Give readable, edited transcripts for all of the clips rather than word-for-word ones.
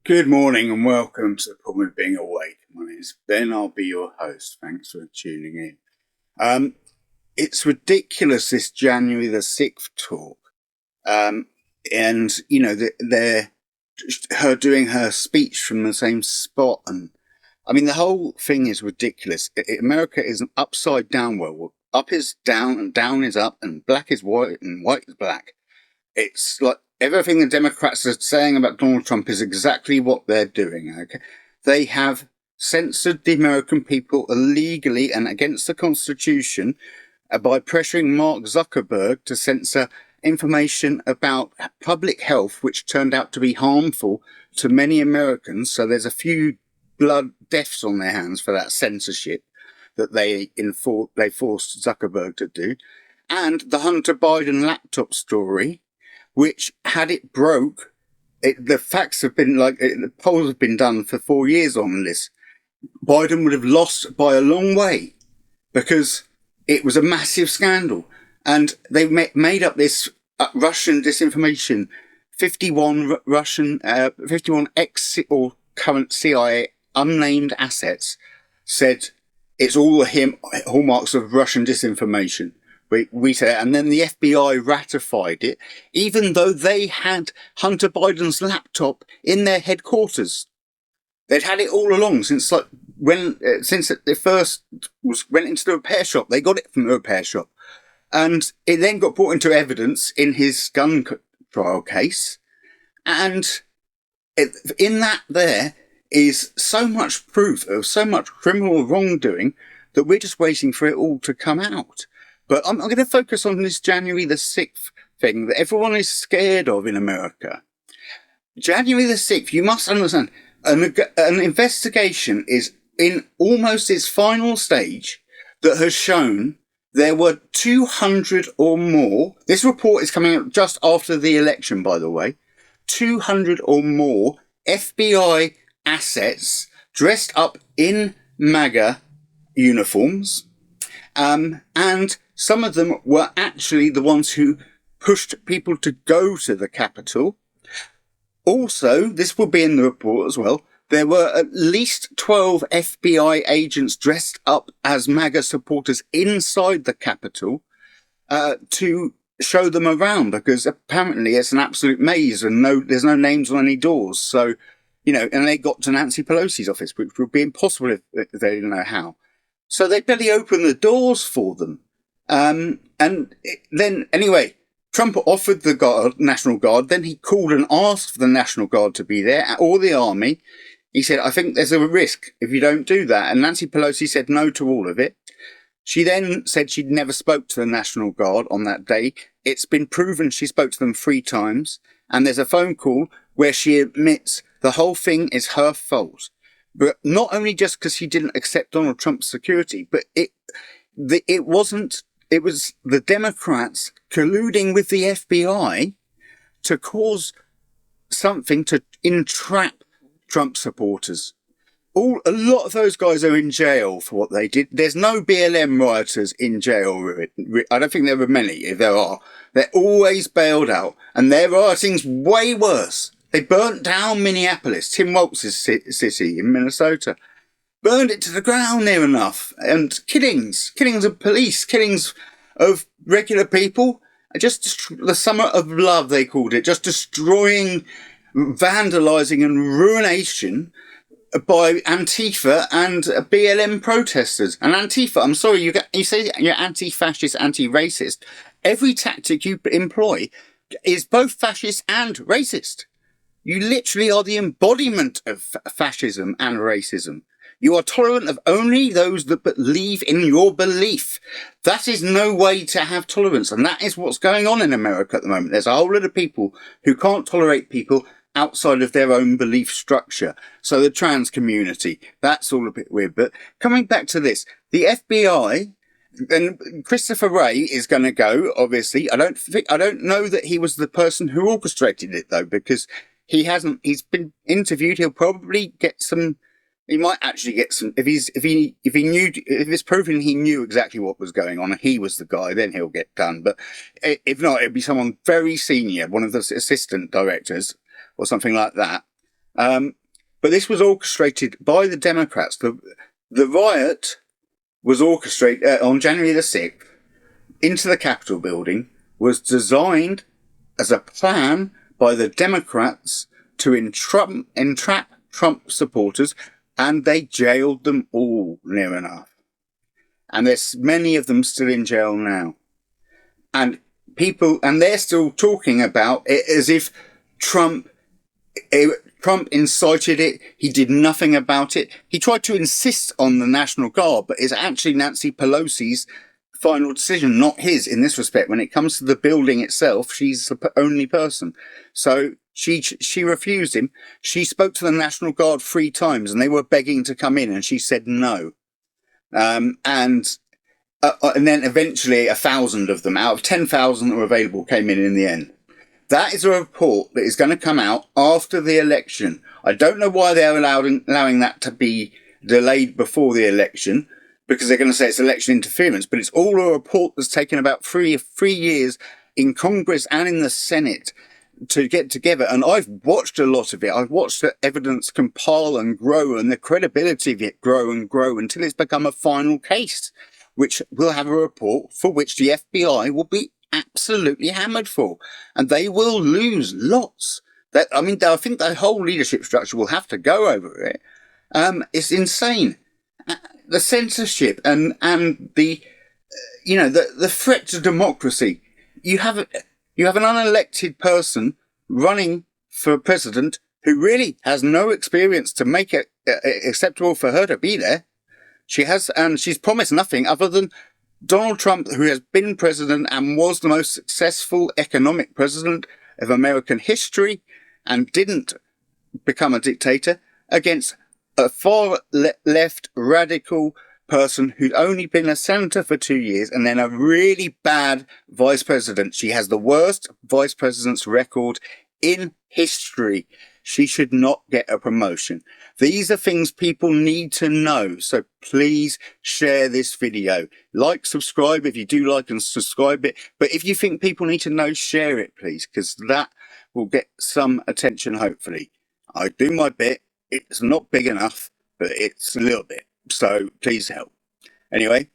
Good morning and welcome to the Problem of Being Awake. My name is Ben. I'll be your host. Thanks for tuning in. It's ridiculous, this January the 6th talk. And, you know, they're her doing her speech from the same spot. And I mean, the whole thing is ridiculous. America is an upside down world. Up is down and down is up and black is white and white is black. It's like everything the Democrats are saying about Donald Trump is exactly what they're doing. Okay, they have censored the American people illegally and against the Constitution by pressuring Mark Zuckerberg to censor information about public health, which turned out to be harmful to many Americans. So there's a few blood deaths on their hands for that censorship that they forced Zuckerberg to do. And the Hunter Biden laptop story, which had it broke, the facts have been the polls have been done for 4 years on this. Biden would have lost by a long way because it was a massive scandal. And they made up this Russian disinformation. 51 ex or current CIA unnamed assets said it's all the hallmarks of Russian disinformation. We said, and then the FBI ratified it, even though they had Hunter Biden's laptop in their headquarters. They'd had it all along since it first went into the repair shop. They got it from the repair shop, and it then got brought into evidence in his gun trial case. And in that there is so much proof of so much criminal wrongdoing that we're just waiting for it all to come out. But I'm going to focus on this January the 6th thing that everyone is scared of in America. January the 6th, you must understand, an investigation is in almost its final stage that has shown there were 200 or more. This report is coming out just after the election, by the way. 200 or more FBI assets dressed up in MAGA uniforms. And some of them were actually the ones who pushed people to go to the Capitol. Also, this will be in the report as well, there were at least 12 FBI agents dressed up as MAGA supporters inside the Capitol to show them around, because apparently it's an absolute maze and there's no names on any doors. So, and they got to Nancy Pelosi's office, which would be impossible if they didn't know how. So they barely opened the doors for them. Anyway, Trump offered the National Guard. Then he called and asked for the National Guard to be there, or the Army. He said, I think there's a risk if you don't do that. And Nancy Pelosi said no to all of it. She then said she'd never spoke to the National Guard on that day. It's been proven she spoke to them 3 times. And there's a phone call where she admits the whole thing is her fault. But not only just because she didn't accept Donald Trump's security, but it was the Democrats colluding with the FBI to cause something to entrap Trump supporters. A lot of those guys are in jail for what they did. There's no BLM rioters in jail. I don't think there are many. If there are, they're always bailed out. And their rioting's way worse. They burnt down Minneapolis, Tim Walz's city in Minnesota. Burned it to the ground near enough. And killings of police, killings of regular people. Just the summer of love, they called it. Just destroying, vandalising and ruination by Antifa and BLM protesters. And Antifa, I'm sorry, you say you're anti-fascist, anti-racist. Every tactic you employ is both fascist and racist. You literally are the embodiment of fascism and racism. You are tolerant of only those that believe in your belief. That is no way to have tolerance. And that is what's going on in America at the moment. There's a whole lot of people who can't tolerate people outside of their own belief structure. So the trans community, that's all a bit weird. But coming back to this, the FBI, and Christopher Wray is going to go, obviously. I don't know that he was the person who orchestrated it, though, because he's been interviewed. He'll probably get some. He might actually get some. If it's proven he knew exactly what was going on and he was the guy, then he'll get done. But if not, it'll be someone very senior, one of the assistant directors or something like that. But this was orchestrated by the Democrats. The riot was orchestrated on January the 6th into the Capitol building, was designed as a plan by the Democrats to entrap Trump supporters, and they jailed them all, near enough. And there's many of them still in jail now. And they're still talking about it as if Trump incited it. He did nothing about it. He tried to insist on the National Guard, but it's actually Nancy Pelosi's final decision, not his in this respect. When it comes to the building itself, she's the only person. So she refused him. She spoke to the National Guard 3 times and they were begging to come in and she said no. And then eventually 1,000 of them out of 10,000 that were available came in the end. That is a report that is going to come out after the election. I don't know why they're allowing that to be delayed before the election, because they're going to say it's election interference, but it's all a report that's taken about three years in Congress and in the Senate to get together. And I've watched a lot of it. I've watched the evidence compile and grow and the credibility of it grow and grow until it's become a final case, which will have a report for which the FBI will be absolutely hammered for, and they will lose lots. I think the whole leadership structure will have to go over it. It's insane. The censorship and the threat to democracy. You have an unelected person running for president who really has no experience to make it acceptable for her to be there. She's promised nothing other than Donald Trump, who has been president and was the most successful economic president of American history and didn't become a dictator, against a far left radical person who'd only been a senator for 2 years and then a really bad vice president. She has the worst vice president's record in history. She should not get a promotion. These are things people need to know. So please share this video. Like, subscribe if you do like and subscribe it. But if you think people need to know, share it, please, because that will get some attention, hopefully. I do my bit. It's not big enough, but it's a little bit. So please help. Anyway,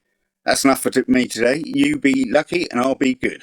that's enough for me today. You be lucky and I'll be good.